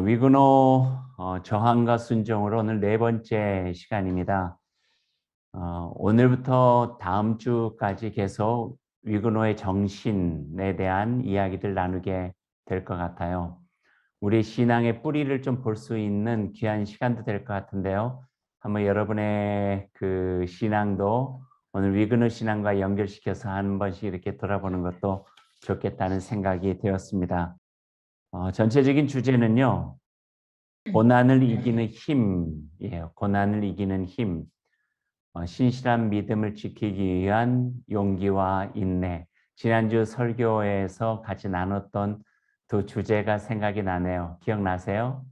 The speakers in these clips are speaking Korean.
위근호 저항과 순종으로 오늘 네 번째 시간입니다. 오늘부터 다음 주까지 계속 위근호의 정신에 대한 이야기들 나누게 될 것 같아요. 우리 신앙의 뿌리를 좀 볼 수 있는 귀한 시간도 될 것 같은데요. 한번 여러분의 그 신앙도 오늘 위근호 신앙과 연결시켜서 한 번씩 이렇게 돌아보는 것도 좋겠다는 생각이 되었습니다. 전체적인 주제는요. 고난을 이기는 힘이에요. 고난을 이기는 힘. 신실한 믿음을 지키기 위한 용기와 인내. 지난주 설교에서 같이 나눴던 두 주제가 생각이 나네요. 기억나세요?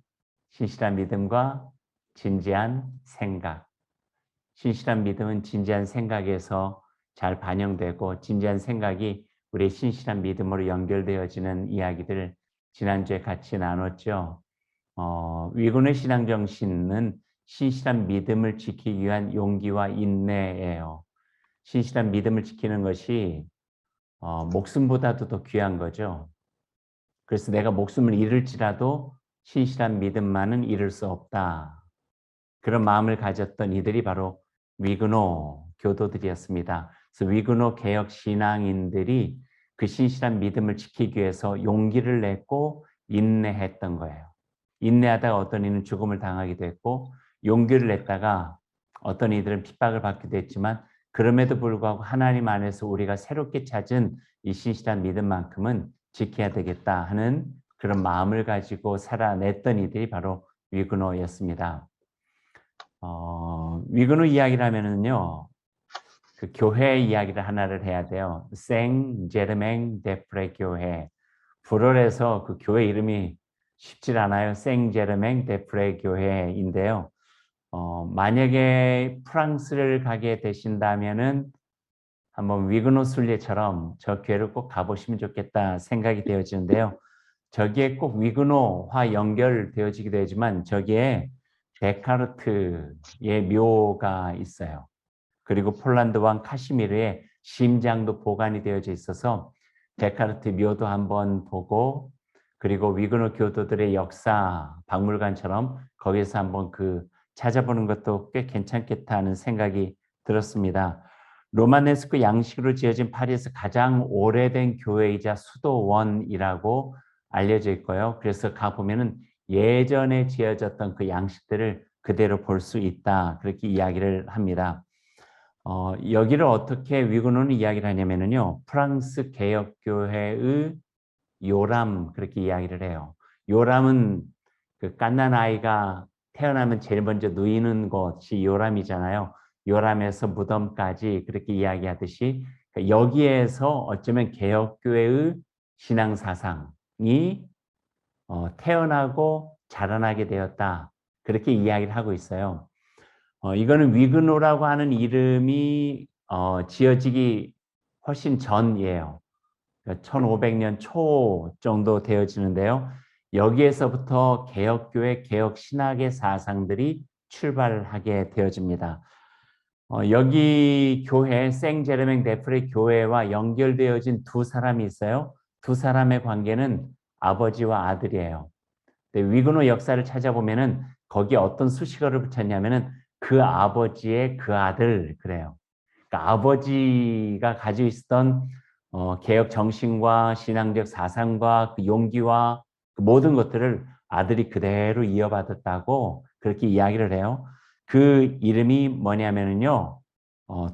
신실한 믿음과 진지한 생각. 신실한 믿음은 진지한 생각에서 잘 반영되고 진지한 생각이 우리의 신실한 믿음으로 연결되어지는 이야기들 지난주에 같이 나눴죠. 위군의 신앙 정신은 신실한 믿음을 지키기 위한 용기와 인내예요. 신실한 믿음을 지키는 것이 목숨보다도 더 귀한 거죠. 그래서 내가 목숨을 잃을지라도 신실한 믿음만은 잃을 수 없다. 그런 마음을 가졌던 이들이 바로 위근호 교도들이었습니다. 그래서 위근호 개혁 신앙인들이 그 신실한 믿음을 지키기 위해서 용기를 냈고 인내했던 거예요. 인내하다가 어떤 이는 죽음을 당하기도 했고 용기를 냈다가 어떤 이들은 핍박을 받기도 했지만 그럼에도 불구하고 하나님 안에서 우리가 새롭게 찾은 이 신실한 믿음만큼은 지켜야 되겠다 하는 그런 마음을 가지고 살아냈던 이들이 바로 위근호였습니다. 위근호 이야기를 하면은요, 그 교회 이야기를 하나를 해야 돼요. 생 제르맹 데프레 교회. 불어에서 그 교회 이름이 쉽질 않아요. 생 제르맹 데프레 교회인데요. 만약에 프랑스를 가게 되신다면은 한번 위그노 순례처럼 저 교회를 꼭 가보시면 좋겠다 생각이 되어지는데요. 저기에 꼭 위그노와 연결되어지기도 하지만 저기에 데카르트의 묘가 있어요. 그리고 폴란드 왕 카시미르의 심장도 보관이 되어져 있어서 데카르트 묘도 한번 보고 그리고 위그노 교도들의 역사 박물관처럼 거기서 한번 그 찾아보는 것도 꽤 괜찮겠다는 생각이 들었습니다. 로마네스크 양식으로 지어진 파리에서 가장 오래된 교회이자 수도원이라고 알려져 있고요. 그래서 가보면은 예전에 지어졌던 그 양식들을 그대로 볼 수 있다. 그렇게 이야기를 합니다. 여기를 어떻게 위그노는 이야기를 하냐면요. 프랑스 개혁교회의 요람 그렇게 이야기를 해요. 요람은 그 갓난 아이가 태어나면 제일 먼저 누이는 곳이 요람이잖아요. 요람에서 무덤까지 그렇게 이야기하듯이 여기에서 어쩌면 개혁교회의 신앙 사상이 태어나고 자라나게 되었다. 그렇게 이야기를 하고 있어요. 이거는 위그노라고 하는 이름이 지어지기 훨씬 전이에요. 1500년 초 정도 되어지는데요. 여기에서부터 개혁교회, 개혁신학의 사상들이 출발하게 되어집니다. 여기 교회, 생제르맹 데프레 교회와 연결되어진 두 사람이 있어요. 두 사람의 관계는 아버지와 아들이에요. 위그노 역사를 찾아보면은 거기에 어떤 수식어를 붙였냐면은 그 아버지의 그 아들 그래요. 그러니까 아버지가 가지고 있었던 개혁 정신과 신앙적 사상과 그 용기와 그 모든 것들을 아들이 그대로 이어받았다고 그렇게 이야기를 해요. 그 이름이 뭐냐면은요,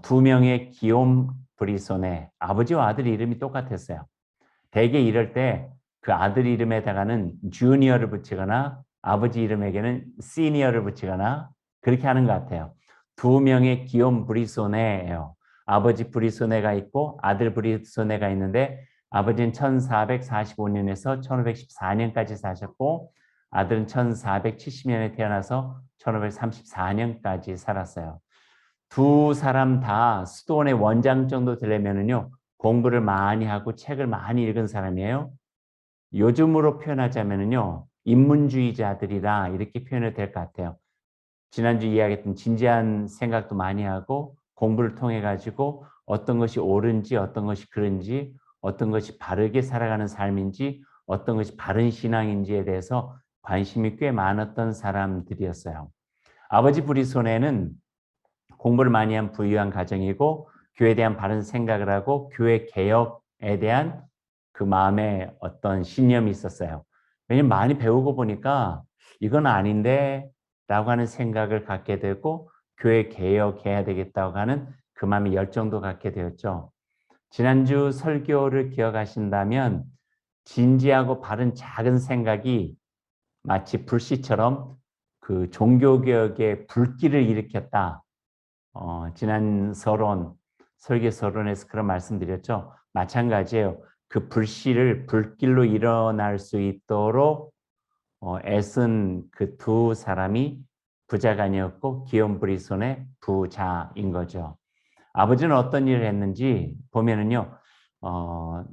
두 명의 기욤 브리소네 아버지와 아들 이름이 똑같았어요. 대개 이럴 때 그 아들 이름에다가는 주니어를 붙이거나 아버지 이름에게는 시니어를 붙이거나 그렇게 하는 것 같아요. 두 명의 기욤 브리소네예요. 아버지 브리소네가 있고 아들 브리소네가 있는데 아버지는 1445년에서 1514년까지 사셨고 아들은 1470년에 태어나서 1534년까지 살았어요. 두 사람 다 수도원의 원장 정도 되려면은요 공부를 많이 하고 책을 많이 읽은 사람이에요. 요즘으로 표현하자면은요, 인문주의자들이라 이렇게 표현이 될 것 같아요. 지난주 이야기했던 진지한 생각도 많이 하고 공부를 통해 가지고 어떤 것이 옳은지 어떤 것이 그른지 어떤 것이 바르게 살아가는 삶인지 어떤 것이 바른 신앙인지에 대해서 관심이 꽤 많았던 사람들이었어요. 아버지 브리손에는 공부를 많이 한 부유한 가정이고 교회에 대한 바른 생각을 하고 교회 개혁에 대한 그 마음에 어떤 신념이 있었어요. 왜냐면 많이 배우고 보니까 이건 아닌데 라고 하는 생각을 갖게 되고 교회 개혁해야 되겠다고 하는 그 마음의 열정도 갖게 되었죠. 지난주 설교를 기억하신다면 진지하고 바른 작은 생각이 마치 불씨처럼 그 종교개혁의 불길을 일으켰다. 지난 설교 서론에서 그런 말씀드렸죠. 마찬가지예요. 그 불씨를 불길로 일어날 수 있도록 애쓴 그 두 사람이 부자간이었고 기욤 브리손의 부자인 거죠. 아버지는 어떤 일을 했는지 보면은요,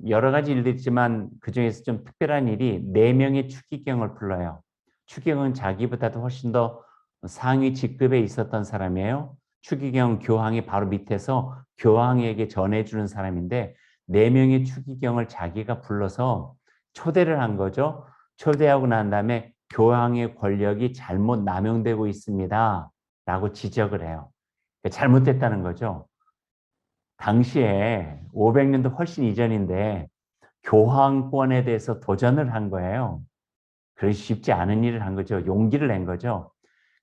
여러 가지 일들이 있지만 그 중에서 좀 특별한 일이 4명의 추기경을 불러요. 추기경은 자기보다도 훨씬 더 상위 직급에 있었던 사람이에요. 추기경 교황이 바로 밑에서 교황에게 전해주는 사람인데 4명의 추기경을 자기가 불러서 초대를 한 거죠. 초대하고 난 다음에 교황의 권력이 잘못 남용되고 있습니다. 라고 지적을 해요. 잘못됐다는 거죠. 당시에 500년도 훨씬 이전인데 교황권에 대해서 도전을 한 거예요. 그래서 쉽지 않은 일을 한 거죠. 용기를 낸 거죠.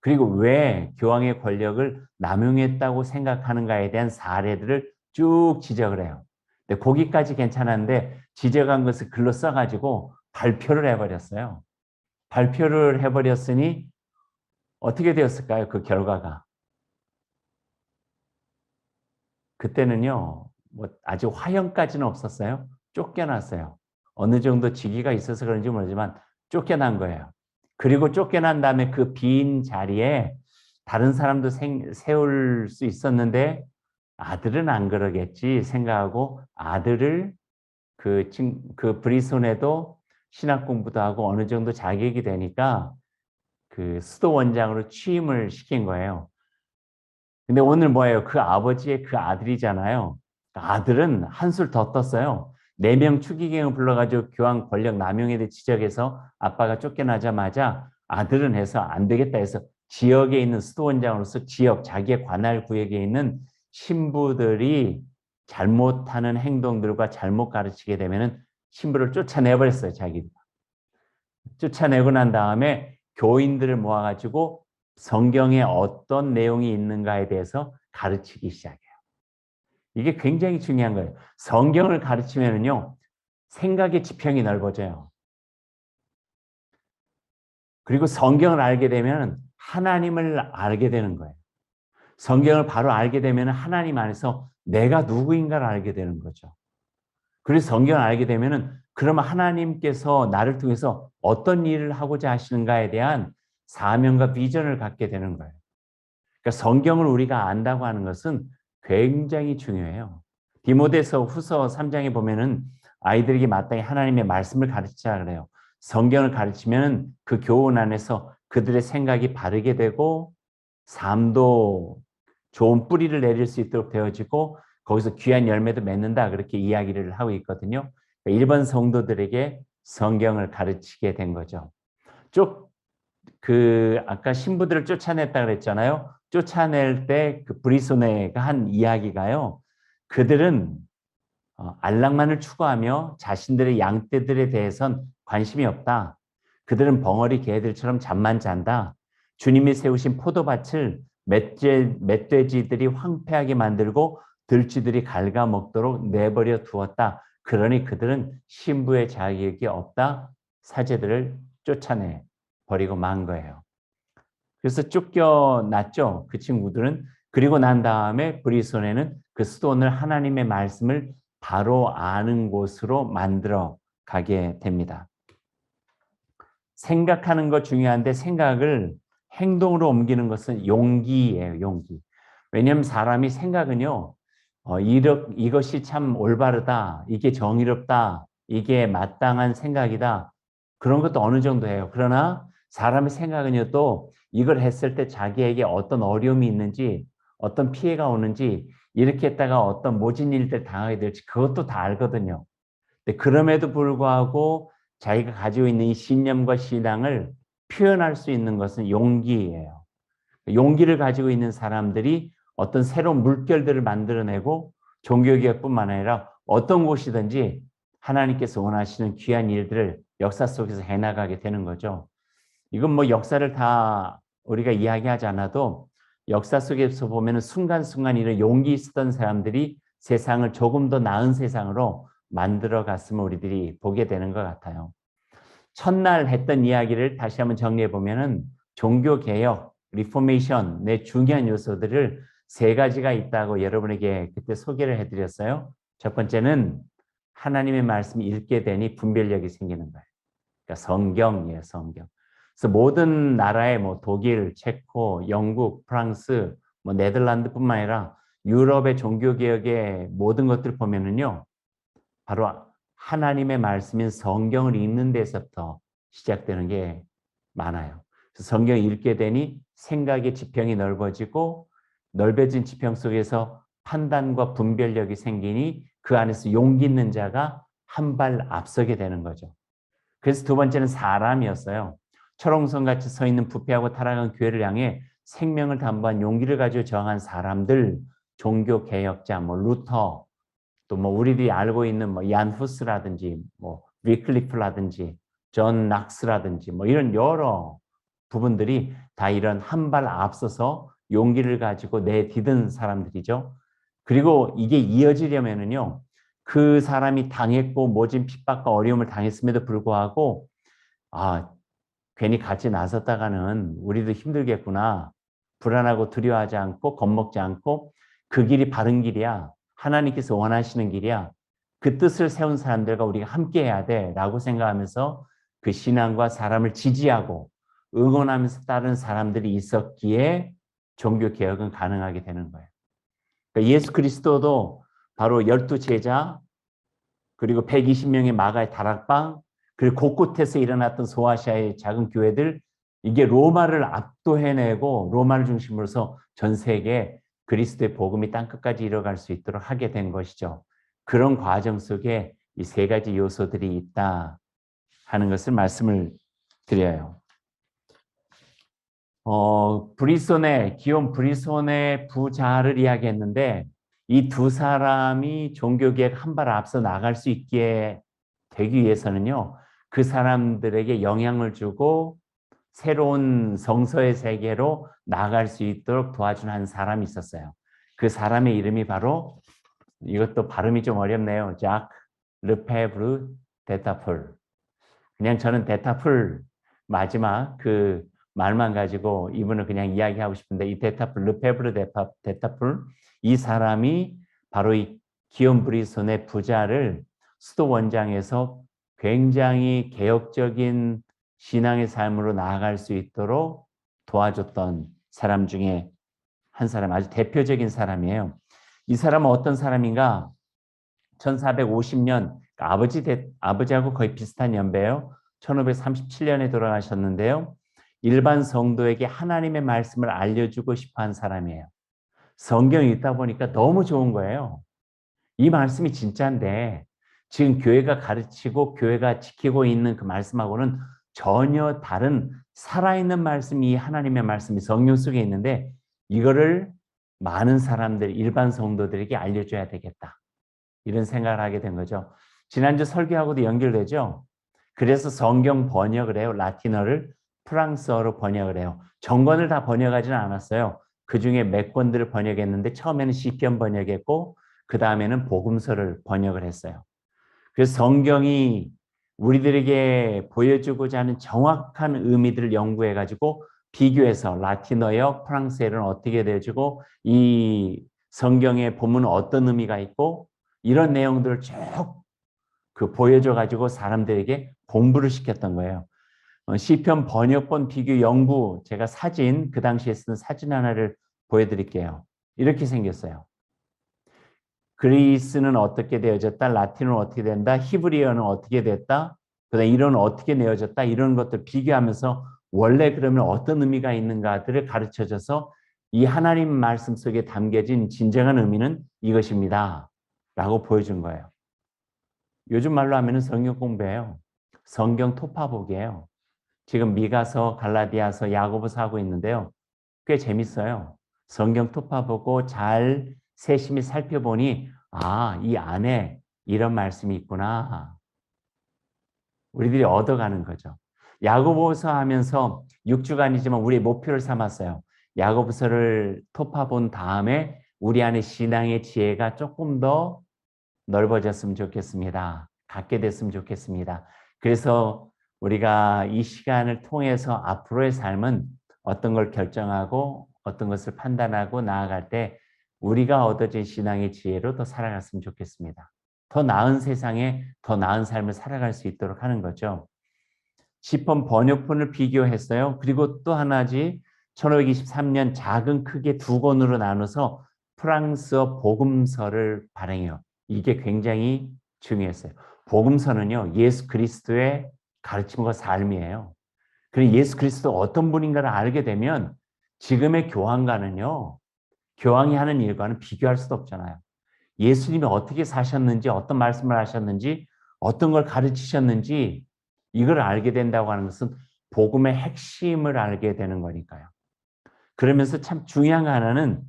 그리고 왜 교황의 권력을 남용했다고 생각하는가에 대한 사례들을 쭉 지적을 해요. 근데 거기까지 괜찮았는데 지적한 것을 글로 써가지고 발표를 해버렸어요. 발표를 해버렸으니 어떻게 되었을까요? 그 결과가. 그때는요, 뭐 아직 화형까지는 없었어요. 쫓겨났어요. 어느 정도 직위가 있어서 그런지 모르지만 쫓겨난 거예요. 그리고 쫓겨난 다음에 그 빈 자리에 다른 사람도 세울 수 있었는데 아들은 안 그러겠지 생각하고 아들을 그 브리손에도 신학 공부도 하고 어느 정도 자격이 되니까 그 수도 원장으로 취임을 시킨 거예요. 근데 오늘 뭐예요? 그 아버지의 그 아들이잖아요. 아들은 한술 더 떴어요. 4명 추기경을 불러가지고 교황 권력 남용에 대해 지적해서 아빠가 쫓겨나자마자 아들은 해서 안 되겠다 해서 지역에 있는 수도원장으로서 지역 자기의 관할 구역에 있는 신부들이 잘못하는 행동들과 잘못 가르치게 되면은 신부를 쫓아내버렸어요. 자기 쫓아내고 난 다음에 교인들을 모아가지고 성경에 어떤 내용이 있는가에 대해서 가르치기 시작해요. 이게 굉장히 중요한 거예요. 성경을 가르치면은요, 생각의 지평이 넓어져요. 그리고 성경을 알게 되면 하나님을 알게 되는 거예요. 성경을 바로 알게 되면 하나님 안에서 내가 누구인가를 알게 되는 거죠. 그래서 성경을 알게 되면은 그러면 하나님께서 나를 통해서 어떤 일을 하고자 하시는가에 대한 사명과 비전을 갖게 되는 거예요. 그러니까 성경을 우리가 안다고 하는 것은 굉장히 중요해요. 디모데서 후서 3장에 보면은 아이들에게 마땅히 하나님의 말씀을 가르치자 그래요. 성경을 가르치면 그 교훈 안에서 그들의 생각이 바르게 되고 삶도 좋은 뿌리를 내릴 수 있도록 되어지고 거기서 귀한 열매도 맺는다 그렇게 이야기를 하고 있거든요. 일반 성도들에게 성경을 가르치게 된 거죠. 아까 신부들을 쫓아냈다 그랬잖아요. 쫓아낼 때 그 브리소네가 한 이야기가요. 그들은 안락만을 추구하며 자신들의 양떼들에 대해선 관심이 없다. 그들은 벙어리 개들처럼 잠만 잔다. 주님이 세우신 포도밭을 멧돼지들이 황폐하게 만들고 들쥐들이 갉아먹도록 내버려 두었다. 그러니 그들은 신부의 자격이 없다. 사제들을 쫓아내 버리고 만 거예요. 그래서 쫓겨났죠. 그 친구들은. 그리고 난 다음에 브리손에는 그 수도원을 하나님의 말씀을 바로 아는 곳으로 만들어 가게 됩니다. 생각하는 거 중요한데 생각을 행동으로 옮기는 것은 용기예요. 용기. 왜냐하면 사람이 생각은요. 이것이 참 올바르다. 이게 정의롭다. 이게 마땅한 생각이다. 그런 것도 어느 정도 해요. 그러나 사람의 생각은요. 또 이걸 했을 때 자기에게 어떤 어려움이 있는지 어떤 피해가 오는지 이렇게 했다가 어떤 모진 일들 당하게 될지 그것도 다 알거든요. 근데 그럼에도 불구하고 자기가 가지고 있는 이 신념과 신앙을 표현할 수 있는 것은 용기예요. 용기를 가지고 있는 사람들이 어떤 새로운 물결들을 만들어내고 종교개혁뿐만 아니라 어떤 곳이든지 하나님께서 원하시는 귀한 일들을 역사 속에서 해나가게 되는 거죠. 이건 뭐 역사를 다 우리가 이야기하지 않아도 역사 속에서 보면 순간순간 이런 용기 있었던 사람들이 세상을 조금 더 나은 세상으로 만들어 갔음을 우리들이 보게 되는 것 같아요. 첫날 했던 이야기를 다시 한번 정리해 보면은 종교개혁, 리포메이션의 중요한 요소들을 세 가지가 있다고 여러분에게 그때 소개를 해드렸어요. 첫 번째는 하나님의 말씀을 읽게 되니 분별력이 생기는 거예요. 그러니까 성경이에요, 성경. 그래서 모든 나라의 뭐 독일, 체코, 영국, 프랑스, 뭐 네덜란드뿐만 아니라 유럽의 종교개혁의 모든 것들을 보면은요, 바로 하나님의 말씀인 성경을 읽는 데서부터 시작되는 게 많아요. 그래서 성경을 읽게 되니 생각의 지평이 넓어지고 넓어진 지평 속에서 판단과 분별력이 생기니 그 안에서 용기 있는 자가 한 발 앞서게 되는 거죠. 그래서 두 번째는 사람이었어요. 철옹성같이 서 있는 부패하고 타락한 교회를 향해 생명을 담보한 용기를 가지고 저항한 사람들, 종교개혁자, 뭐 루터, 또 뭐 우리들이 알고 있는 뭐 얀 후스라든지 뭐 위클리프라든지 존 낙스라든지 뭐 이런 여러 부분들이 다 이런 한 발 앞서서 용기를 가지고 내디딘 사람들이죠. 그리고 이게 이어지려면은요, 그 사람이 당했고 모진 핍박과 어려움을 당했음에도 불구하고 아, 괜히 같이 나섰다가는 우리도 힘들겠구나. 불안하고 두려워하지 않고 겁먹지 않고 그 길이 바른 길이야. 하나님께서 원하시는 길이야. 그 뜻을 세운 사람들과 우리가 함께 해야 돼라고 생각하면서 그 신앙과 사람을 지지하고 응원하면서 따른 사람들이 있었기에 종교개혁은 가능하게 되는 거예요. 그러니까 예수 그리스도도 바로 12 제자 그리고 120명의 마가의 다락방 그리고 곳곳에서 일어났던 소아시아의 작은 교회들 이게 로마를 압도해내고 로마를 중심으로서 전 세계에 그리스도의 복음이 땅끝까지 이뤄갈 수 있도록 하게 된 것이죠. 그런 과정 속에 이 세 가지 요소들이 있다 하는 것을 말씀을 드려요. 기욤 브리손의 부자를 이야기했는데 이 두 사람이 종교개혁 한 발 앞서 나갈 수 있게 되기 위해서는요. 그 사람들에게 영향을 주고 새로운 성서의 세계로 나갈 수 있도록 도와준 한 사람이 있었어요. 그 사람의 이름이 바로 이것도 발음이 좀 어렵네요. 작 르페브르 데타풀. 그냥 저는 데타풀 마지막 그 말만 가지고 이분을 그냥 이야기하고 싶은데 이 데타풀 르페브르 데타풀 이 사람이 바로 이 기욤 브리손의 부자를 수도 원장에서 굉장히 개혁적인 신앙의 삶으로 나아갈 수 있도록 도와줬던 사람 중에 한 사람, 아주 대표적인 사람이에요. 이 사람은 어떤 사람인가? 1450년 아버지하고 거의 비슷한 연배예요. 1537년에 돌아가셨는데요. 일반 성도에게 하나님의 말씀을 알려주고 싶어한 사람이에요. 성경이 있다 보니까 너무 좋은 거예요. 이 말씀이 진짜인데 지금 교회가 가르치고 교회가 지키고 있는 그 말씀하고는 전혀 다른 살아있는 말씀이 하나님의 말씀이 성경 속에 있는데 이거를 많은 사람들, 일반 성도들에게 알려줘야 되겠다. 이런 생각을 하게 된 거죠. 지난주 설교하고도 연결되죠. 그래서 성경 번역을 해요. 라틴어를 프랑스어로 번역을 해요. 전권을 다 번역하지는 않았어요. 그중에 몇 권들을 번역했는데 처음에는 시편 번역했고 그 다음에는 복음서를 번역을 했어요. 그래서 성경이 우리들에게 보여주고자 하는 정확한 의미들을 연구해가지고 비교해서 라틴어역, 프랑스어는 어떻게 되어지고 이 성경의 본문은 어떤 의미가 있고 이런 내용들을 쭉 그 보여줘가지고 사람들에게 공부를 시켰던 거예요. 시편 번역본 비교 연구 제가 사진 그 당시에 쓰는 사진 하나를 보여드릴게요. 이렇게 생겼어요. 그리스는 어떻게 되어졌다, 라틴어는 어떻게 된다, 히브리어는 어떻게 됐다, 그다음 이론은 어떻게 내어졌다 이런 것들 비교하면서 원래 그러면 어떤 의미가 있는가들을 가르쳐줘서 이 하나님 말씀 속에 담겨진 진정한 의미는 이것입니다. 라고 보여준 거예요. 요즘 말로 하면은 성경 공부예요. 성경 토파보기예요. 지금 미가서, 갈라디아서, 야고보서 하고 있는데요. 꽤 재밌어요. 성경 토파보고 잘 세심히 살펴보니 이 안에 이런 말씀이 있구나. 우리들이 얻어가는 거죠. 야고보서 하면서 6주간이지만 우리의 목표를 삼았어요. 야고보서를 토파본 다음에 우리 안에 신앙의 지혜가 조금 더 넓어졌으면 좋겠습니다. 갖게 됐으면 좋겠습니다. 그래서 우리가 이 시간을 통해서 앞으로의 삶은 어떤 걸 결정하고 어떤 것을 판단하고 나아갈 때 우리가 얻어진 신앙의 지혜로 더 살아갔으면 좋겠습니다. 더 나은 세상에 더 나은 삶을 살아갈 수 있도록 하는 거죠. 시폰 번역본을 비교했어요. 그리고 또 하나지 1523년 작은 크게 두 권으로 나눠서 프랑스어 복음서를 발행해요. 이게 굉장히 중요했어요. 복음서는요, 예수 그리스도의 가르침과 삶이에요. 그리고 예수 그리스도 어떤 분인가를 알게 되면 지금의 교황과는요, 교황이 하는 일과는 비교할 수도 없잖아요. 예수님이 어떻게 사셨는지, 어떤 말씀을 하셨는지, 어떤 걸 가르치셨는지 이걸 알게 된다고 하는 것은 복음의 핵심을 알게 되는 거니까요. 그러면서 참 중요한 거 하나는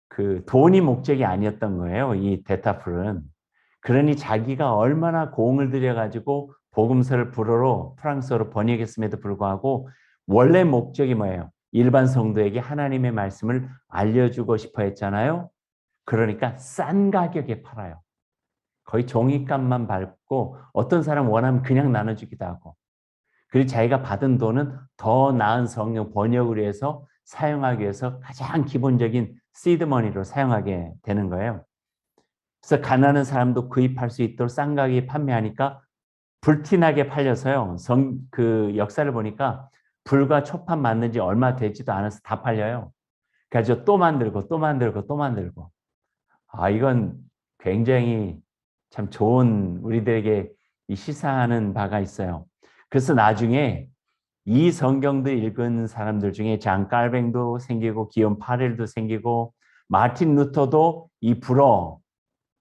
그 돈이 목적이 아니었던 거예요. 이 데타풀은. 그러니 자기가 얼마나 공을 들여가지고 복음서를 불어로 프랑스어로 번역했음에도 불구하고 원래 목적이 뭐예요? 일반 성도에게 하나님의 말씀을 알려주고 싶어 했잖아요. 그러니까 싼 가격에 팔아요. 거의 종이값만 밟고 어떤 사람 원하면 그냥 나눠주기도 하고 그리고 자기가 받은 돈은 더 나은 성경 번역을 위해서 사용하기 위해서 가장 기본적인 시드머니로 사용하게 되는 거예요. 그래서 가난한 사람도 구입할 수 있도록 싼 가격에 판매하니까 불티나게 팔려서요. 그 역사를 보니까 불과 초판 만든 지 얼마 되지도 않아서 다 팔려요. 그래서 또 만들고 또 만들고 또 만들고. 이건 굉장히 참 좋은 우리들에게 시사하는 바가 있어요. 그래서 나중에 이 성경들 읽은 사람들 중에 장 깔뱅도 생기고 기욤 파렐도 생기고 마틴 루터도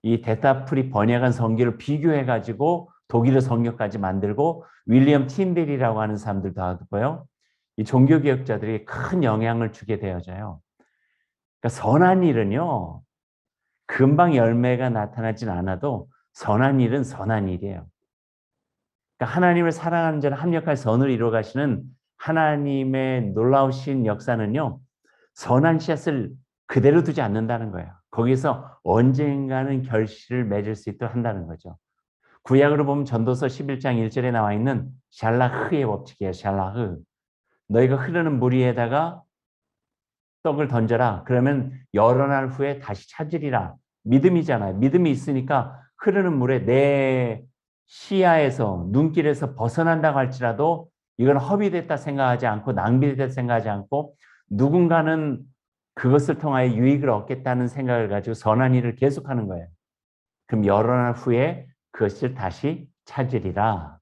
이 데타풀이 번역한 성경을 비교해가지고 독일어 성경까지 만들고 윌리엄 틴델이라고 하는 사람들도 하고요. 이 종교개혁자들이 큰 영향을 주게 되어져요. 그러니까 선한 일은요. 금방 열매가 나타나진 않아도 선한 일은 선한 일이에요. 그러니까 하나님을 사랑하는 자는 합력할 선을 이루어 가시는 하나님의 놀라우신 역사는요. 선한 씨앗을 그대로 두지 않는다는 거예요. 거기서 언젠가는 결실을 맺을 수 있도록 한다는 거죠. 구약으로 보면 전도서 11장 1절에 나와 있는 샬라흐의 법칙이에요. 샬라흐. 너희가 흐르는 물 위에다가 떡을 던져라. 그러면 여러 날 후에 다시 찾으리라. 믿음이잖아요. 믿음이 있으니까 흐르는 물에 내 시야에서 눈길에서 벗어난다고 할지라도 이건 허비됐다 생각하지 않고 낭비됐다 생각하지 않고 누군가는 그것을 통하여 유익을 얻겠다는 생각을 가지고 선한 일을 계속하는 거예요. 그럼 여러 날 후에 그것을 다시 찾으리라.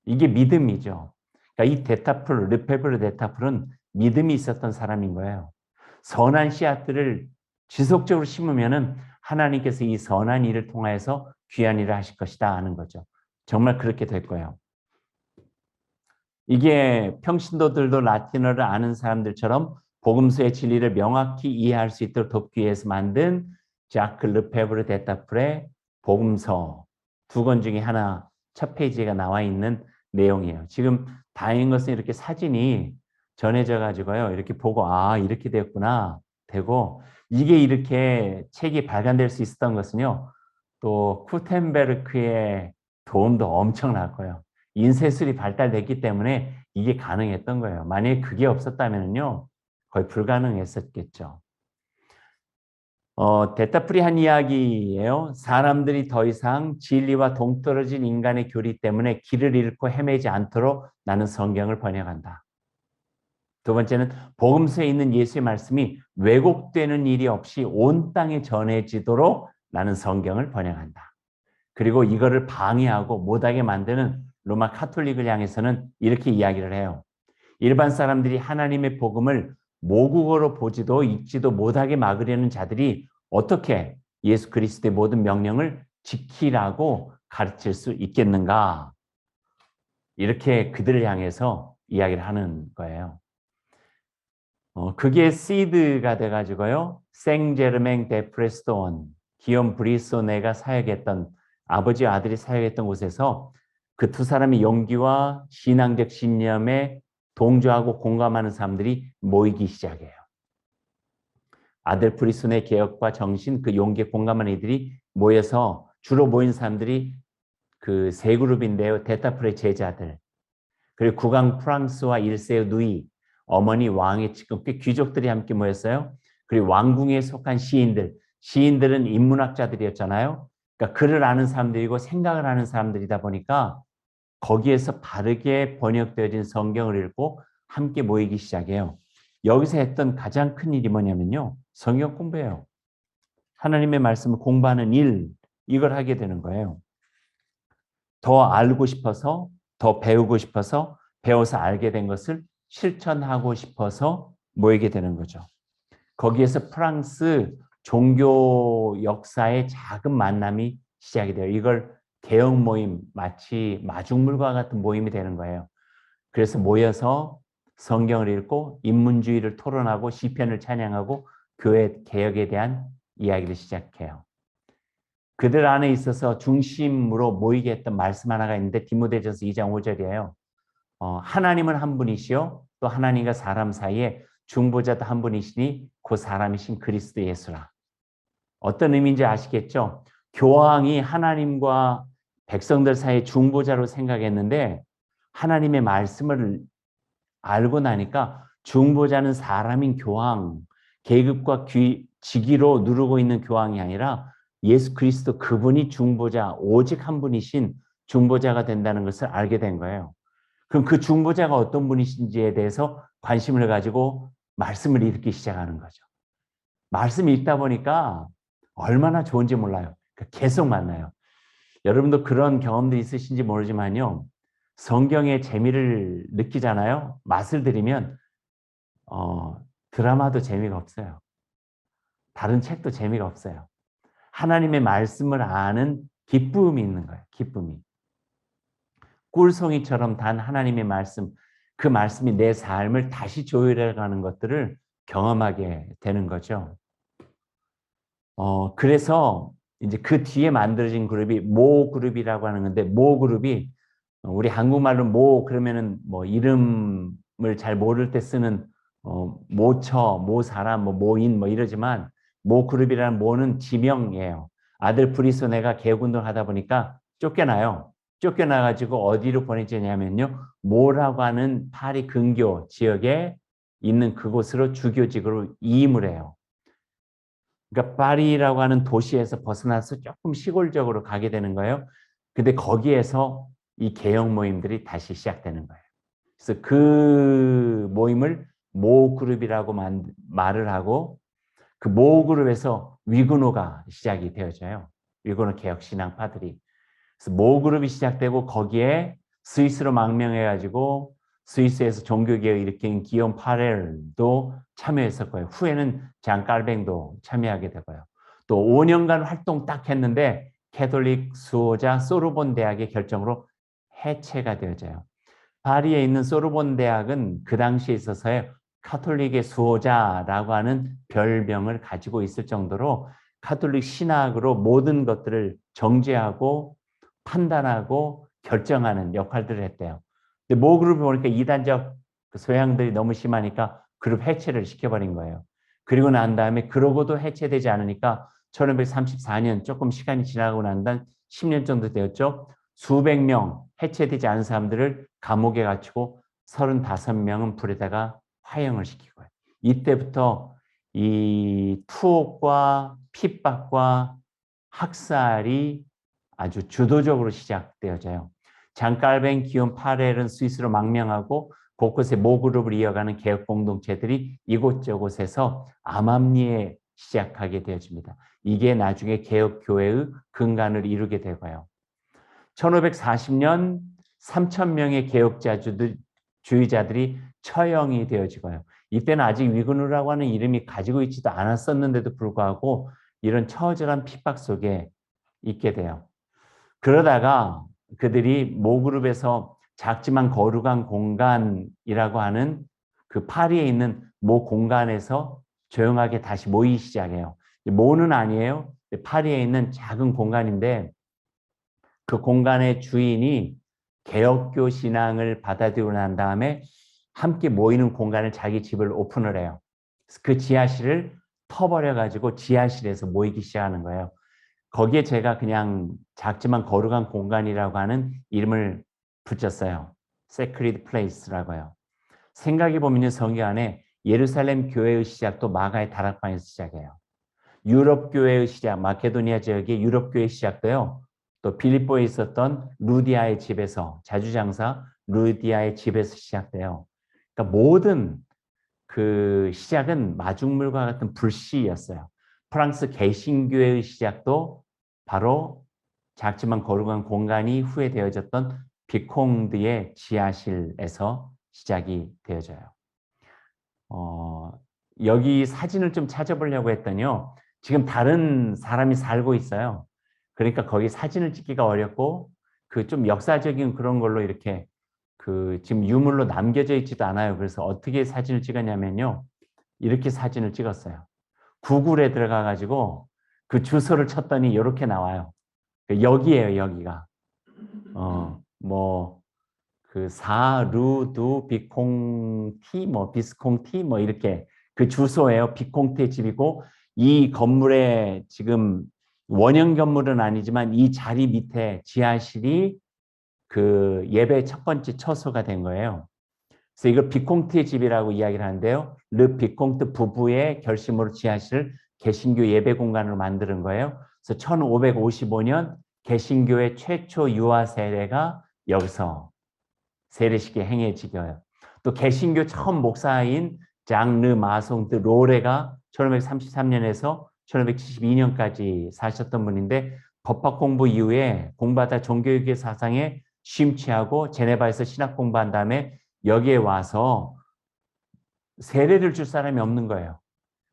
이게 믿음이죠. 그러니까 이 데타풀, 르페브르 데타풀은 믿음이 있었던 사람인 거예요. 선한 씨앗들을 지속적으로 심으면은 하나님께서 이 선한 일을 통해서 귀한 일을 하실 것이다 하는 거죠. 정말 그렇게 될 거예요. 이게 평신도들도 라틴어를 아는 사람들처럼 복음서의 진리를 명확히 이해할 수 있도록 돕기 위해서 만든 자크 르페브르 데타풀의 복음서 두 권 중에 하나 첫 페이지가 나와 있는 내용이에요. 지금 다행인 것은 이렇게 사진이 전해져 가지고요. 이렇게 보고 이렇게 되었구나 되고 이게 이렇게 책이 발간될 수 있었던 것은요. 또 쿠텐베르크의 도움도 엄청났고요. 인쇄술이 발달됐기 때문에 이게 가능했던 거예요. 만약에 그게 없었다면요. 거의 불가능했었겠죠. 데타풀이 한 이야기예요. 사람들이 더 이상 진리와 동떨어진 인간의 교리 때문에 길을 잃고 헤매지 않도록 나는 성경을 번역한다. 두 번째는 복음서에 있는 예수의 말씀이 왜곡되는 일이 없이 온 땅에 전해지도록 나는 성경을 번역한다. 그리고 이거를 방해하고 못하게 만드는 로마 카톨릭을 향해서는 이렇게 이야기를 해요. 일반 사람들이 하나님의 복음을 모국어로 보지도 읽지도 못하게 막으려는 자들이 어떻게 예수 그리스도의 모든 명령을 지키라고 가르칠 수 있겠는가? 이렇게 그들을 향해서 이야기를 하는 거예요. 그게 시드가 돼가지고요. 생제르맹 데 프레스토원, 기욤 브리소네가 사역했던 아버지와 아들이 사역했던 곳에서 그 두 사람의 용기와 신앙적 신념에 동조하고 공감하는 사람들이 모이기 시작해요. 아들 브리소네 개혁과 정신, 그 용기에 공감하는 이들이 모여서 주로 모인 사람들이 그 세 그룹인데요. 데타프레 제자들, 그리고 국왕 프랑스와 일세의 누이, 어머니 왕의 측근께 귀족들이 함께 모였어요. 그리고 왕궁에 속한 시인들, 시인들은 인문학자들이었잖아요. 그러니까 글을 아는 사람들이고 생각을 하는 사람들이다 보니까 거기에서 바르게 번역되어진 성경을 읽고 함께 모이기 시작해요. 여기서 했던 가장 큰 일이 뭐냐면요. 성경 공부예요. 하나님의 말씀을 공부하는 일, 이걸 하게 되는 거예요. 더 알고 싶어서, 더 배우고 싶어서, 배워서 알게 된 것을 실천하고 싶어서 모이게 되는 거죠. 거기에서 프랑스 종교 역사의 작은 만남이 시작이 돼요. 이걸 개혁 모임, 마치 마중물과 같은 모임이 되는 거예요. 그래서 모여서 성경을 읽고 인문주의를 토론하고 시편을 찬양하고 교회 개혁에 대한 이야기를 시작해요. 그들 안에 있어서 중심으로 모이게 했던 말씀 하나가 있는데 디모데전서 2장 5절이에요. 하나님은 한 분이시요 또 하나님과 사람 사이에 중보자도 한 분이시니 그 사람이신 그리스도 예수라. 어떤 의미인지 아시겠죠? 교황이 하나님과 백성들 사이의 중보자로 생각했는데 하나님의 말씀을 알고 나니까 중보자는 사람인 교황, 계급과 직위로 누르고 있는 교황이 아니라 예수 그리스도 그분이 중보자, 오직 한 분이신 중보자가 된다는 것을 알게 된 거예요. 그럼 그 중보자가 어떤 분이신지에 대해서 관심을 가지고 말씀을 읽기 시작하는 거죠. 말씀 읽다 보니까 얼마나 좋은지 몰라요. 계속 만나요. 여러분도 그런 경험도 있으신지 모르지만요. 성경의 재미를 느끼잖아요. 맛을 들이면 드라마도 재미가 없어요. 다른 책도 재미가 없어요. 하나님의 말씀을 아는 기쁨이 있는 거예요. 기쁨이. 꿀송이처럼 단 하나님의 말씀, 그 말씀이 내 삶을 다시 조율해가는 것들을 경험하게 되는 거죠. 그래서 이제 그 뒤에 만들어진 그룹이 모 그룹이라고 하는 건데, 모 그룹이 우리 한국말로 모 그러면은 뭐 이름을 잘 모를 때 쓰는 모처, 모 사람, 뭐 모인 뭐 이러지만 모 그룹이라는 모는 지명이에요. 아들 브리소네가 개혁운동을 하다 보니까 쫓겨나요. 쫓겨나가지고 어디로 보내지냐면요. 모라고 하는 파리 근교 지역에 있는 그곳으로 주교직으로 이임을 해요. 그러니까 파리라고 하는 도시에서 벗어나서 조금 시골적으로 가게 되는 거예요. 근데 거기에서 이 개혁 모임들이 다시 시작되는 거예요. 그래서 그 모임을 모 그룹이라고 말을 하고 그 모 그룹에서 위그노가 시작이 되어져요. 위그노 개혁 신앙파들이. 그래서 모 그룹이 시작되고 거기에 스위스로 망명해가지고 스위스에서 종교개혁을 일으킨 기욤 파렐도 참여했었고요. 후에는 장 깔뱅도 참여하게 되고요. 또 5년간 활동 딱 했는데 캐톨릭 수호자 소르본 대학의 결정으로 해체가 되어져요. 파리에 있는 소르본 대학은 그 당시에 있어서의 카톨릭의 수호자라고 하는 별명을 가지고 있을 정도로 카톨릭 신학으로 모든 것들을 정죄하고 판단하고 결정하는 역할들을 했대요. 근데 모 그룹이 보니까 이단적 소양들이 너무 심하니까 그룹 해체를 시켜버린 거예요. 그리고 난 다음에 그러고도 해체되지 않으니까 1534년 조금 시간이 지나고 난 다음 10년 정도 되었죠. 수백 명 해체되지 않은 사람들을 감옥에 갇히고 35명은 불에다가 화형을 시키고요. 이때부터 이 투옥과 핍박과 학살이 아주 주도적으로 시작되어져요. 장깔뱅 기욤 파렐은 스위스로 망명하고 곳곳에 모그룹을 이어가는 개혁 공동체들이 이곳저곳에서 암암리에 시작하게 되어집니다. 이게 나중에 개혁교회의 근간을 이루게 되고요. 1540년 3,000명의 개혁주의자들이 처형이 되어지고요. 이때는 아직 위그누라고 하는 이름이 가지고 있지도 않았었는데도 불구하고 이런 처절한 핍박 속에 있게 돼요. 그러다가 그들이 모그룹에서 작지만 거룩한 공간이라고 하는 그 파리에 있는 모 공간에서 조용하게 다시 모이기 시작해요. 모는 아니에요. 파리에 있는 작은 공간인데 그 공간의 주인이 개혁교 신앙을 받아들이고 난 다음에 함께 모이는 공간을 자기 집을 오픈을 해요. 그 지하실을 터버려가지고 지하실에서 모이기 시작하는 거예요. 거기에 제가 그냥 작지만 거룩한 공간이라고 하는 이름을 붙였어요. Sacred Place라고요. 생각해 보면 성경 안에 예루살렘 교회의 시작도 마가의 다락방에서 시작해요. 유럽 교회의 시작, 마케도니아 지역의 유럽 교회의 시작도요. 또 빌립보에 있었던 루디아의 집에서 자주장사 루디아의 집에서 시작돼요. 그러니까 모든 그 시작은 마중물과 같은 불씨였어요. 프랑스 개신교회의 시작도 바로 작지만 거룩한 공간이 후에 되어졌던 비콩드의 지하실에서 시작이 되어져요. 여기 사진을 좀 찾아보려고 했더니요. 지금 다른 사람이 살고 있어요. 그러니까 거기 사진을 찍기가 어렵고 그 좀 역사적인 그런 걸로 이렇게 그 지금 유물로 남겨져 있지도 않아요. 그래서 어떻게 사진을 찍었냐면요. 이렇게 사진을 찍었어요. 구글에 들어가 가지고 그 주소를 쳤더니 이렇게 나와요. 여기에요, 여기가. 뭐 그 사루두 비콩티 뭐 비스콩티 뭐 이렇게 그 주소예요. 비콩티의 집이고 이 건물에 지금 원형 건물은 아니지만 이 자리 밑에 지하실이 그 예배 첫 번째 처소가 된 거예요. 그래서 이걸 비콩트의 집이라고 이야기를 하는데요. 르 비콩트 부부의 결심으로 지하실 개신교 예배 공간으로 만드는 거예요. 그래서 1555년 개신교의 최초 유아 세례가 여기서 세례식이 행해지고요. 또 개신교 처음 목사인 장르 마송드 로레가 1533년에서 1572년까지 사셨던 분인데 법학 공부 이후에 공부하다 종교개혁 사상에 심취하고 제네바에서 신학 공부한 다음에 여기에 와서 세례를 줄 사람이 없는 거예요.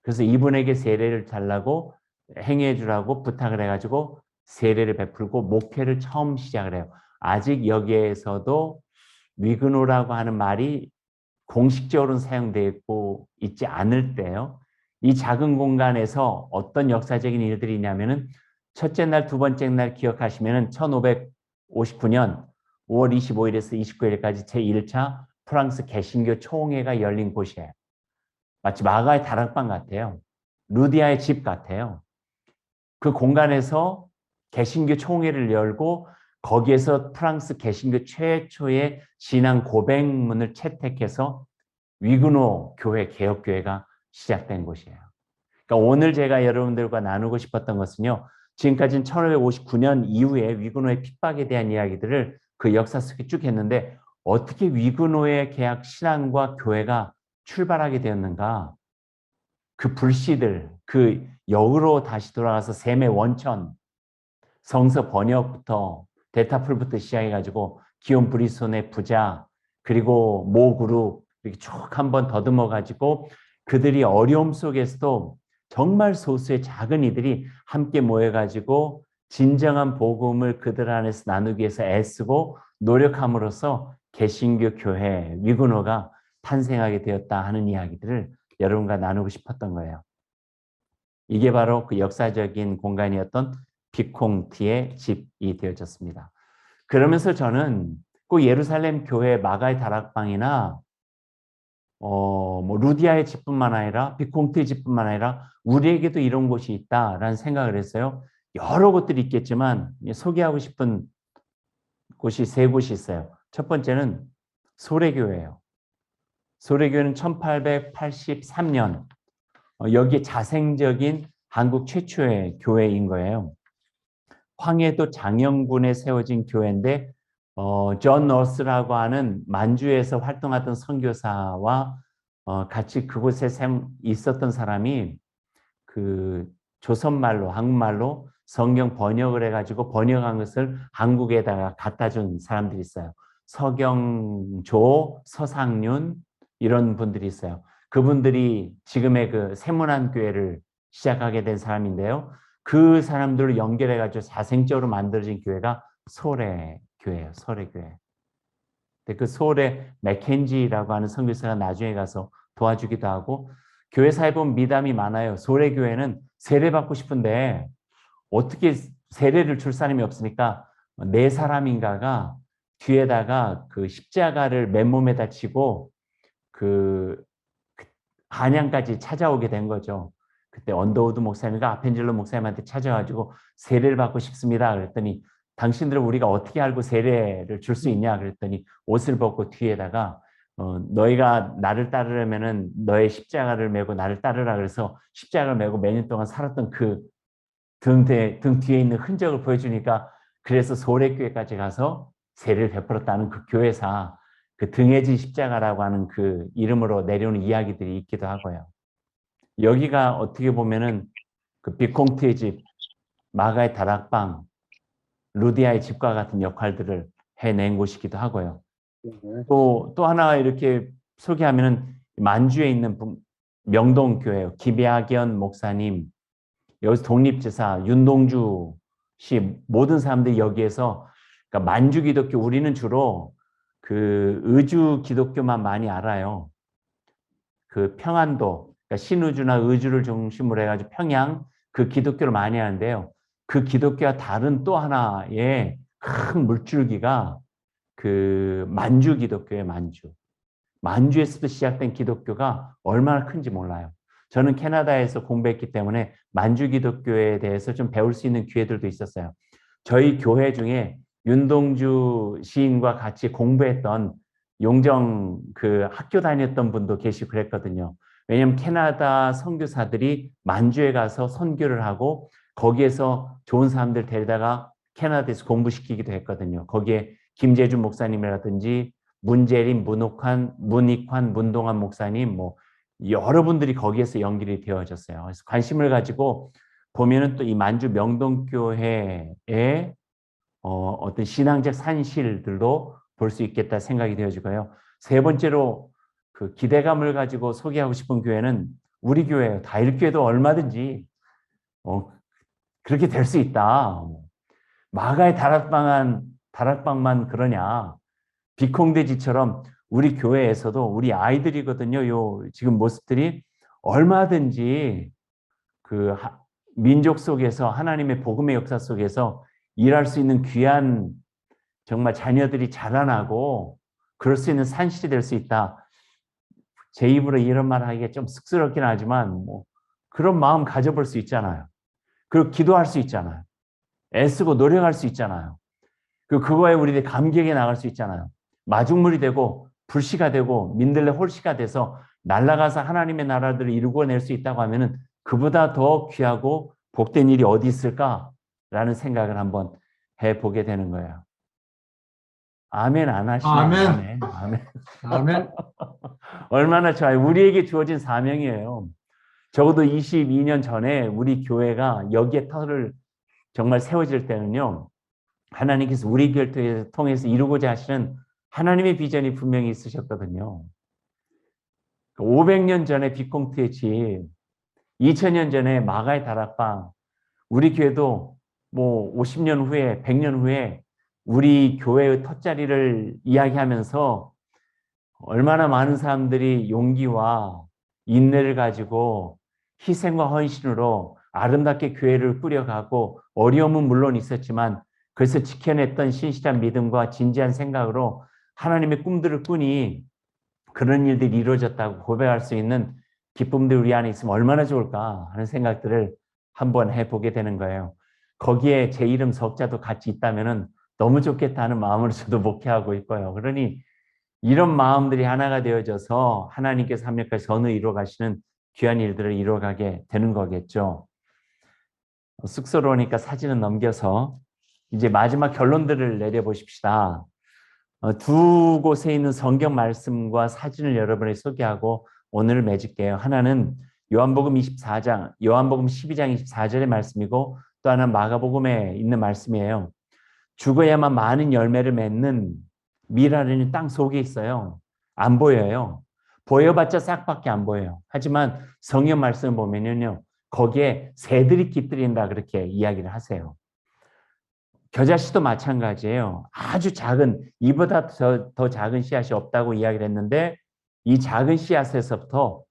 그래서 이분에게 세례를 달라고 행해 주라고 부탁을 해가지고 세례를 베풀고 목회를 처음 시작을 해요. 아직 여기에서도 위그노라고 하는 말이 공식적으로는 사용되고 있지 않을 때요. 이 작은 공간에서 어떤 역사적인 일들이 있냐면은 첫째 날, 두 번째 날 기억하시면은 1559년 5월 25일에서 29일까지 제1차 프랑스 개신교 총회가 열린 곳이에요. 마치 마가의 다락방 같아요. 루디아의 집 같아요. 그 공간에서 개신교 총회를 열고 거기에서 프랑스 개신교 최초의 신앙 고백문을 채택해서 위그노 교회 개혁교회가 시작된 곳이에요. 그러니까 오늘 제가 여러분들과 나누고 싶었던 것은요. 지금까지는 1559년 이후에 위그노의 핍박에 대한 이야기들을 그 역사 속에 쭉 했는데 어떻게 위그노의 개혁 신앙과 교회가 출발하게 되었는가? 그 불씨들, 그 역으로 다시 돌아가서 셈의 원천, 성서 번역부터 데타풀부터 시작해가지고 기온 브리손의 부자 그리고 모 그룹 이렇게 쭉 한번 더듬어 가지고 그들이 어려움 속에서도 정말 소수의 작은 이들이 함께 모여가지고 진정한 복음을 그들 안에서 나누기 위해서 애쓰고 노력함으로써 개신교 교회 위그노가 탄생하게 되었다 하는 이야기들을 여러분과 나누고 싶었던 거예요. 이게 바로 그 역사적인 공간이었던 비콩티의 집이 되어졌습니다. 그러면서 저는 꼭 예루살렘 교회 마가의 다락방이나 뭐 루디아의 집뿐만 아니라 비콩티의 집뿐만 아니라 우리에게도 이런 곳이 있다라는 생각을 했어요. 여러 곳들이 있겠지만 소개하고 싶은 곳이 세 곳이 있어요. 첫 번째는 소래교회예요. 소래교회는 1883년 여기에 자생적인 한국 최초의 교회인 거예요. 황해도 장영군에 세워진 교회인데 존 너스라고 하는 만주에서 활동하던 선교사와 같이 그곳에 있었던 사람이 그 조선말로 한국말로 성경 번역을 해가지고 번역한 것을 한국에다가 갖다 준 사람들이 있어요. 서경조, 서상윤 이런 분들이 있어요. 그분들이 지금의 그 세문안 교회를 시작하게 된 사람인데요. 그 사람들을 연결해가지고 자생적으로 만들어진 교회가 소래 교회예요. 소래 교회. 근데 그 소래 맥켄지라고 하는 선교사가 나중에 가서 도와주기도 하고 교회사에 보면 미담이 많아요. 소래 교회는 세례 받고 싶은데 어떻게 세례를 줄 사람이 없으니까 네 사람인가가 뒤에다가 그 십자가를 맨몸에다 치고 그 한양까지 찾아오게 된 거죠. 그때 언더우드 목사님과 아펜젤로 목사님한테 찾아가지고 세례를 받고 싶습니다. 그랬더니 당신들은 우리가 어떻게 알고 세례를 줄 수 있냐? 그랬더니 옷을 벗고 뒤에다가 너희가 나를 따르려면은 너의 십자가를 메고 나를 따르라 그래서 십자가를 메고 몇 년 동안 살았던 그 등 뒤에 있는 흔적을 보여주니까 그래서 소래교회까지 가서 세례를 베풀었다는 그 교회사 그 등에 진 십자가라고 하는 그 이름으로 내려오는 이야기들이 있기도 하고요. 여기가 어떻게 보면은 그 빅콩트의 집, 마가의 다락방, 루디아의 집과 같은 역할들을 해낸 곳이기도 하고요. 또 하나 이렇게 소개하면은 만주에 있는 명동교회요. 김야견 목사님, 여기서 독립지사 윤동주 씨 모든 사람들이 여기에서 그러니까 만주 기독교 우리는 주로 그 의주 기독교만 많이 알아요. 그 평안도 그러니까 신의주나 의주를 중심으로 해가지고 평양 그 기독교를 많이 하는데요. 그 기독교와 다른 또 하나의 큰 물줄기가 그 만주 기독교의 만주. 만주에서도 시작된 기독교가 얼마나 큰지 몰라요. 저는 캐나다에서 공부했기 때문에 만주 기독교에 대해서 좀 배울 수 있는 기회들도 있었어요. 저희 교회 중에 윤동주 시인과 같이 공부했던 용정 그 학교 다녔던 분도 계시고 그랬거든요. 왜냐하면 캐나다 선교사들이 만주에 가서 선교를 하고 거기에서 좋은 사람들 데려다가 캐나다에서 공부시키기도 했거든요. 거기에 김재준 목사님이라든지 문재림, 문익환, 문동환 목사님 뭐 여러분들이 거기에서 연결이 되어졌어요. 그래서 관심을 가지고 보면은 또 이 만주 명동교회의 어떤 신앙적 산실들도 볼 수 있겠다 생각이 되어지고요. 세 번째로 그 기대감을 가지고 소개하고 싶은 교회는 우리 교회예요. 다일교회도 얼마든지 그렇게 될 수 있다. 마가의 다락방만 그러냐. 비콩돼지처럼 우리 교회에서도 우리 아이들이거든요. 요 지금 모습들이 얼마든지 그 민족 속에서 하나님의 복음의 역사 속에서 일할 수 있는 귀한 정말 자녀들이 자라나고 그럴 수 있는 산실이 될 수 있다. 제 입으로 이런 말 하기가 좀 쑥스럽긴 하지만 뭐 그런 마음 가져볼 수 있잖아요. 그리고 기도할 수 있잖아요. 애쓰고 노력할 수 있잖아요. 그거에 우리들이 감격에 나갈 수 있잖아요. 마중물이 되고 불씨가 되고 민들레 홀씨가 돼서 날아가서 하나님의 나라들을 이루고낼 수 있다고 하면은 그보다 더 귀하고 복된 일이 어디 있을까라는 생각을 한번 해보게 되는 거예요. 아멘 안 하시나요? 아멘. 아멘. 아멘. 얼마나 좋아요. 우리에게 주어진 사명이에요. 적어도 22년 전에 우리 교회가 여기에 터를 정말 세워질 때는요. 하나님께서 우리 교회를 통해서 이루고자 하시는 하나님의 비전이 분명히 있으셨거든요. 500년 전에 빅콩트의 집, 2000년 전에 마가의 다락방, 우리 교회도 뭐 50년 후에, 100년 후에 우리 교회의 텃자리를 이야기하면서 얼마나 많은 사람들이 용기와 인내를 가지고 희생과 헌신으로 아름답게 교회를 꾸려가고 어려움은 물론 있었지만 그래서 지켜냈던 신실한 믿음과 진지한 생각으로 하나님의 꿈들을 꾸니 그런 일들이 이루어졌다고 고백할 수 있는 기쁨들 우리 안에 있으면 얼마나 좋을까 하는 생각들을 한번 해보게 되는 거예요. 거기에 제 이름 석자도 같이 있다면 너무 좋겠다 하는 마음으로 저도 목회하고 있고요. 그러니 이런 마음들이 하나가 되어져서 하나님께서 합력하여 선을 이루어 가시는 귀한 일들을 이루어가게 되는 거겠죠. 쑥스러우니까 사진은 넘겨서 이제 마지막 결론들을 내려보십시다. 두 곳에 있는 성경 말씀과 사진을 여러분에게 소개하고 오늘을 맺을게요. 하나는 요한복음 12장 24절의 말씀이고 또 하나는 마가복음에 있는 말씀이에요. 죽어야만 많은 열매를 맺는 미라는 땅 속에 있어요. 안 보여요. 보여봤자 싹밖에 안 보여요. 하지만 성경 말씀을 보면요. 거기에 새들이 깃들인다 그렇게 이야기를 하세요. 겨자씨도 마찬가지예요. 아주 작은, 이보다 더 작은 씨앗이 없다고 이야기를 했는데 이 작은 씨앗에서부터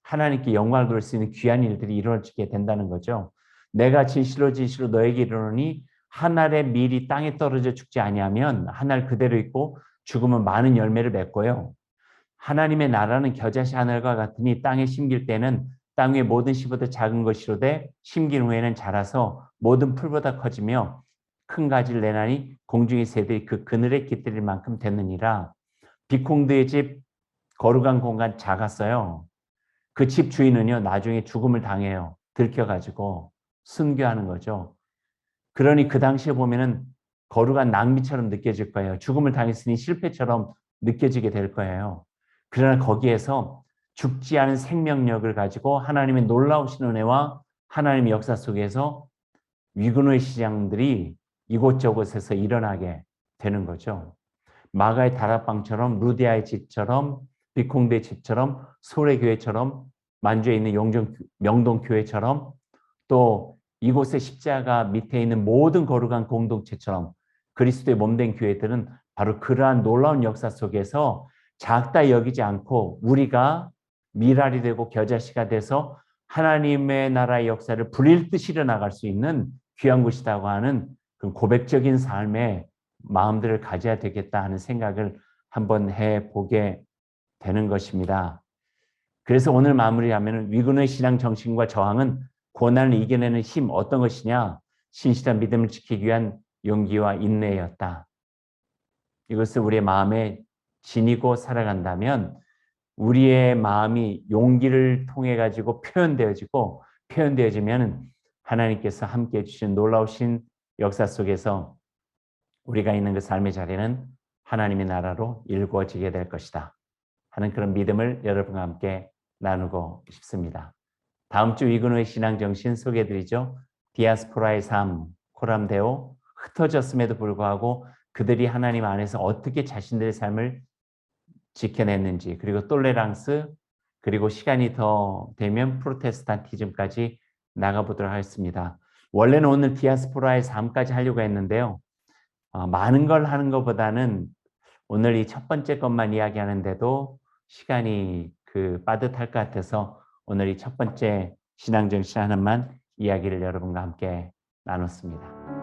하나님께 영광을 돌릴 수 있는 귀한 일들이 이루어지게 된다는 거죠. 내가 진실로 진실로 너에게 이르노니 한 알의 밀이 땅에 떨어져 죽지 아니하면 한 알 그대로 있고 죽으면 많은 열매를 맺고요. 하나님의 나라는 겨자씨 하늘과 같으니 땅에 심길 때는 땅 위의 모든 씨보다 작은 것이로되 심긴 후에는 자라서 모든 풀보다 커지며 큰 가지를 내나니 공중의 새들이 그 그늘에 깃들일 만큼 됐느니라. 비콩드의 집 거룩한 공간 작았어요. 그 집 주인은요 나중에 죽음을 당해요. 들켜가지고 순교하는 거죠. 그러니 그 당시에 보면은 거룩한 낭비처럼 느껴질 거예요. 죽음을 당했으니 실패처럼 느껴지게 될 거예요. 그러나 거기에서 죽지 않은 생명력을 가지고 하나님의 놀라우신 은혜와 하나님의 역사 속에서 위근의 시장들이 이곳저곳에서 일어나게 되는 거죠. 마가의 다락방처럼 루디아의 집처럼 비콩대 집처럼 소래교회처럼 만주에 있는 명동교회처럼 또 이곳의 십자가 밑에 있는 모든 거룩한 공동체처럼 그리스도의 몸된 교회들은 바로 그러한 놀라운 역사 속에서 작다 여기지 않고 우리가 미랄이 되고 겨자씨가 돼서 하나님의 나라의 역사를 불일 듯이 일어나갈 수 있는 귀한 곳이라고 하는 그 고백적인 삶의 마음들을 가져야 되겠다 하는 생각을 한번 해보게 되는 것입니다. 그래서 오늘 마무리하면 위근의 신앙 정신과 저항은 고난을 이겨내는 힘 어떤 것이냐? 신실한 믿음을 지키기 위한 용기와 인내였다. 이것을 우리의 마음에 지니고 살아간다면 우리의 마음이 용기를 통해 가지고 표현되어지면 하나님께서 함께해 주신 놀라우신 역사 속에서 우리가 있는 그 삶의 자리는 하나님의 나라로 일구어지게 될 것이다 하는 그런 믿음을 여러분과 함께 나누고 싶습니다. 다음 주 위근호의 신앙정신 소개해드리죠. 디아스포라의 삶, 코람데오, 흩어졌음에도 불구하고 그들이 하나님 안에서 어떻게 자신들의 삶을 지켜냈는지, 그리고 톨레랑스, 그리고 시간이 더 되면 프로테스탄티즘까지 나가보도록 하겠습니다. 원래는 오늘 디아스포라의 삶까지 하려고 했는데요. 많은 걸 하는 것보다는 오늘 이 첫 번째 것만 이야기하는데도 시간이 빠듯할 것 같아서 오늘 이 첫 번째 신앙정신 하나만 이야기를 여러분과 함께 나눴습니다.